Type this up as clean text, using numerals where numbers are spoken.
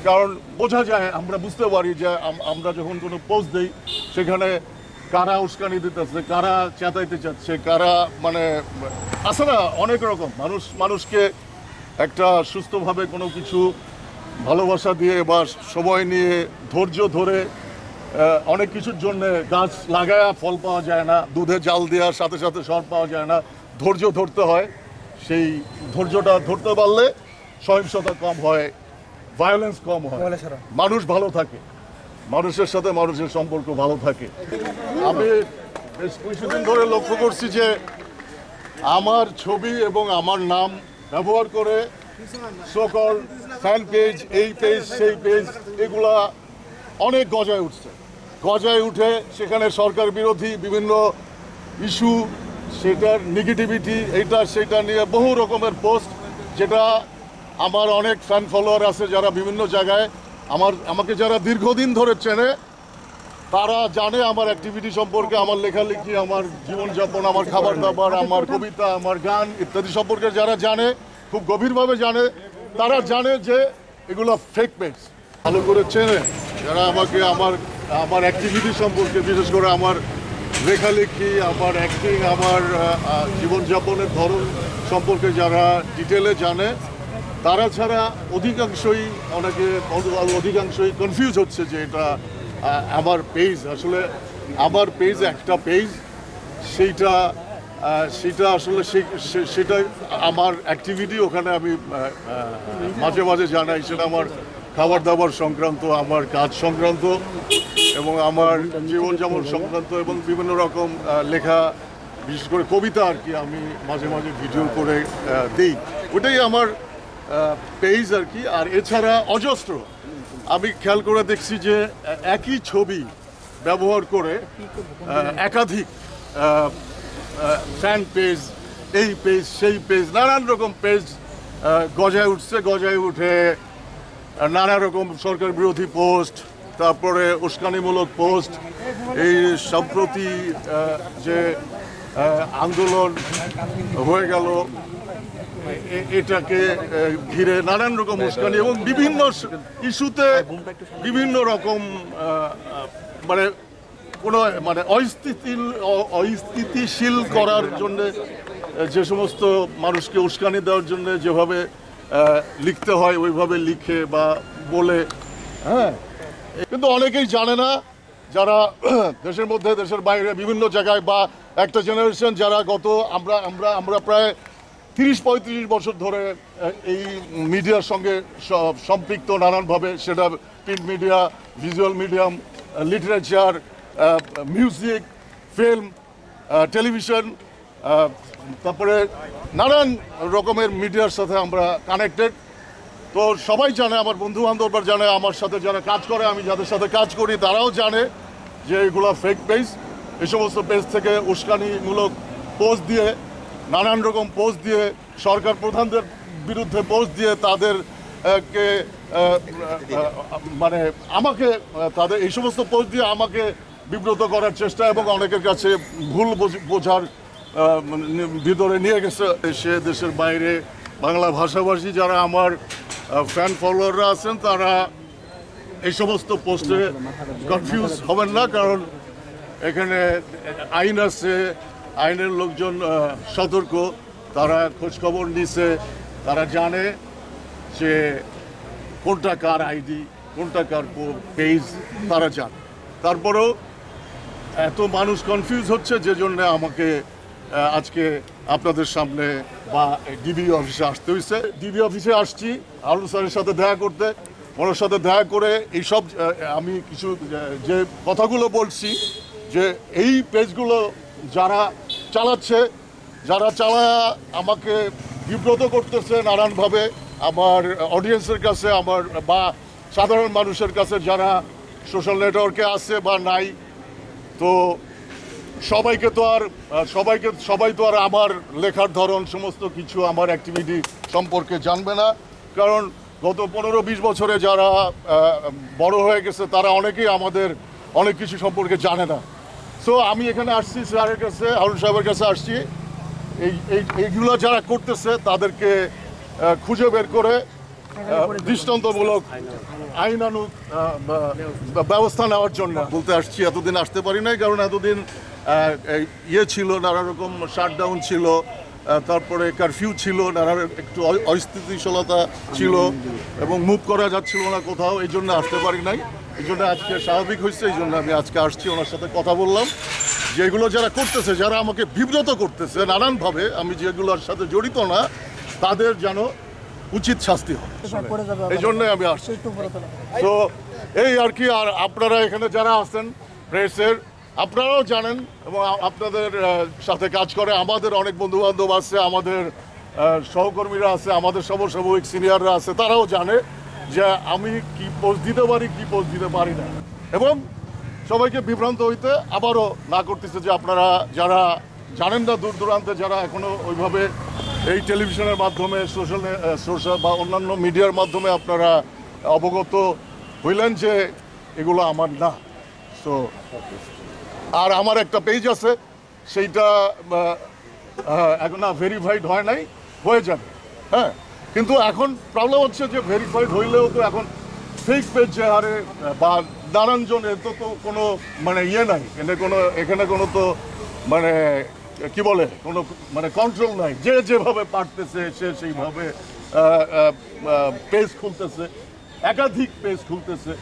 কারণ বোঝা যায়, আমরা বুঝতে পারি যে আমরা যখন কোনো পোস্ট দিই সেখানে কারা উস্কানি দিতেছে, কারা চেঁচাইতে চাচ্ছে, কারা মানে আছে না অনেক রকম মানুষকে একটা সুস্থভাবে কোনো কিছু ভালোবাসা দিয়ে বা সময় নিয়ে ধৈর্য ধরে অনেক কিছুর জন্য গাছ লাগায়া ফল পাওয়া যায় না, দুধে জাল দেওয়ার সাথে সাথে সর পাওয়া যায় না, ধৈর্য ধরতে হয়। সেই ধৈর্যটা ধরতে পারলে সহিংসতা কম হয়, ভায়োলেন্স কম হয়, মানুষ ভালো থাকে, মানুষের সাথে মানুষের সম্পর্ক ভালো থাকে। আমি বেশ কিছুদিন ধরে লক্ষ্য করছি যে আমার ছবি এবং আমার নাম ব্যবহার করে সকল ফ্যান পেজ, এই পেজ সেই পেজ, এগুলা অনেক গজায় উঠছে। গজায় উঠে সেখানে সরকার বিরোধী বিভিন্ন ইস্যু, সেটার নেগেটিভিটি, এইটা সেটা নিয়ে বহু রকমের পোস্ট, যেটা আমার অনেক ফ্যান ফলোয়ার আছে যারা বিভিন্ন জায়গায় আমাকে যারা দীর্ঘদিন ধরে চেনে, তারা জানে আমার অ্যাক্টিভিটি সম্পর্কে, আমার লেখালেখি, আমার জীবনযাপন, আমার খাবার দাবার, আমার কবিতা, আমার গান ইত্যাদি সম্পর্কে যারা জানে, খুব গভীরভাবে জানে, তারা জানে যে এগুলো ফেক পেজ। ভালো করে চেনে যারা আমাকে আমার অ্যাক্টিভিটি সম্পর্কে, বিশেষ করে আমার লেখালেখি, আমার অ্যাক্টিং, আমার জীবনযাপনের ধরন সম্পর্কে যারা ডিটেলে জানে, তারা ছাড়া অধিকাংশই কনফিউজ হচ্ছে যে এটা আমার পেজ। আসলে আমার পেজ একটা পেজ, সেটা আসলে সেটা আমার অ্যাক্টিভিটি, ওখানে আমি মাঝে মাঝে জানাই, সেটা আমার খাবার দাবার সংক্রান্ত, আমার কাজ সংক্রান্ত এবং আমার জীবনযাপন সংক্রান্ত এবং বিভিন্ন রকম লেখা, বিশেষ করে কবিতা আর কি, আমি মাঝে মাঝে ভিডিও করে দিই। ওটাই আমার পেজ আর কি। আর এছাড়া অজস্র আমি খেয়াল করে দেখছি যে একই ছবি ব্যবহার করে একাধিক ফ্যান পেজ, এই পেজ সেই পেজ, নানান রকম পেজ গজায় উঠছে। গজায় উঠে নানা রকম সরকার বিরোধী পোস্ট, তারপরে উস্কানিমূলক পোস্ট, এই সম্প্রতি যে আন্দোলন হয়ে গেল এটাকে ঘিরে নানান রকম উস্কানি এবং বিভিন্ন ইস্যুতে বিভিন্ন রকম মানে কোনো মানে অস্থিতিশীল করার জন্য যে সমস্ত মানুষকে উস্কানি দেওয়ার জন্য যেভাবে লিখতে হয় ওইভাবে লিখে বা বলে, হ্যাঁ। কিন্তু অনেকেই জানে না, যারা দেশের মধ্যে দেশের বাইরে বিভিন্ন জায়গায়, বা একটা জেনারেশন যারা আমরা প্রায় 30-35 বছর ধরে এই মিডিয়ার সঙ্গে সম্পৃক্ত নানানভাবে, সেটা print media, visual medium, literature, music, film, television, তারপরে নানান রকমের মিডিয়ার সাথে আমরা কানেক্টেড। তো সবাই জানে, আমার বন্ধু বান্ধবরা জানে, আমার সাথে যারা কাজ করে, আমি যাদের সাথে কাজ করি তারাও জানে যে এগুলো ফেক পেজ। এই সমস্ত পেজ থেকে উস্কানিমূলক পোস্ট দিয়ে, নানান রকম পোস্ট দিয়ে, সরকার প্রধানদের বিরুদ্ধে পোস্ট দিয়ে তাদেরকে মানে আমাকে তাদের এই সমস্ত পোস্ট দিয়ে আমাকে বিব্রত করার চেষ্টা এবং অনেকের কাছে ভুল বোঝার ভিতরে নিয়ে গেছে। দেশের বাইরে বাংলা ভাষাভাষী যারা আমার ফ্যান ফলোয়াররা আছেন, তারা এই সমস্ত পোস্টে কনফিউজ হবেন না, কারণ এখানে আইন আছে, আইনের লোকজন সতর্ক, তারা খোঁজখবর নিছে, তারা জানে যে কোনটা কার আইডি, কোনটা কার পেজ, তারা জানে। তারপরেও এত মানুষ কনফিউজ হচ্ছে, যে জন্য আমাকে আজকে আপনাদের সামনে বা ডিবি অফিসে আসতে হয়েছে। ডিবি অফিসে আসছি আলু স্যারের সাথে দেখা করতে। ওনার সাথে দেখা করে এইসব আমি কিছু যে কথাগুলো বলছি, যে এই পেজগুলো যারা চালাচ্ছে, যারা চালায় আমাকে বিব্রত করতেছে নানানভাবে আমার অডিয়েন্সের কাছে, আমার বা সাধারণ মানুষের কাছে যারা সোশ্যাল নেটওয়ার্কে আছে বা নাই, তো সবাই তো আর আমার লেখার ধরন, সমস্ত কিছু আমার অ্যাক্টিভিটি সম্পর্কে জানবে না, কারণ গত 15-20 বছরে যারা বড় হয়ে গেছে তারা অনেকেই আমাদের অনেক কিছু সম্পর্কে জানে না। সো আমি এখানে আসছি স্যারের কাছে, হারুন সাহেবের কাছে আসছি, এইগুলো যারা করতেছে তাদেরকে খুঁজে বের করে দৃষ্টান্তমূলক আইনানুগ ব্যবস্থা নেওয়ার জন্য বলতে আসছি। এতদিন আসতে পারি নাই কারণ এতদিন ইয়ে ছিল, নানা রকম শাটডাউন ছিল, তারপরে কারফিউ ছিল, নানা একটু অস্থিতিশীলতা ছিল এবং মুভ করা যাচ্ছিল না কোথাও, এই জন্য আসতে পারি নাই। এই জন্য আজকে স্বাভাবিক হয়েছে, এই জন্য আমি আজকে আসছি, ওনার সাথে কথা বললাম। যেগুলো যারা করতেছে, যারা আমাকে বিব্রত করতেছে নানানভাবে, আমি যেগুলোর সাথে জড়িত না, তাদের যেন উচিত শাস্তি হয়, এই জন্যই আমি আসছি। তো এই আর কি। আর আপনারা এখানে যারা আছেন প্রেসের, আপনারাও জানেন এবং আপনাদের সাথে কাজ করে আমাদের অনেক বন্ধু বান্ধব আছে, আমাদের সহকর্মীরা আছে, আমাদের সমসাময়িক সিনিয়ররা আছে, তারাও জানে যে আমি কি পোস্ট দিতে পারি, কি পোস্ট দিতে পারি না। এবং সবাইকে বিভ্রান্ত হইতে আবারও না করতেছে যে আপনারা যারা জানেন না, দূর দূরান্তে যারা এখনো ওইভাবে এই টেলিভিশনের মাধ্যমে সোশ্যাল বা অন্যান্য মিডিয়ার মাধ্যমে আপনারা অবগত হইলেন যে এগুলো আমার না। সো আর আমার একটা পেজ আছে, সেইটা এখন না ভেরিফাইড হয় নাই, হয়ে যাবে। হ্যাঁ, কিন্তু এখন প্রবলেম হচ্ছে যে ভেরিফাইড হইলেও তো এখন ফেক পেজ যে হারে বা নানানজন, এত তো কোনো মানে ইয়ে নাই, এখানে কোনো তো মানে কি বলে কোনো মানে কন্ট্রোল নাই। যে যেভাবে পারতেছে সে সেইভাবে পেজ খুলতেছে, একাধিক পেজ খুলতেছে।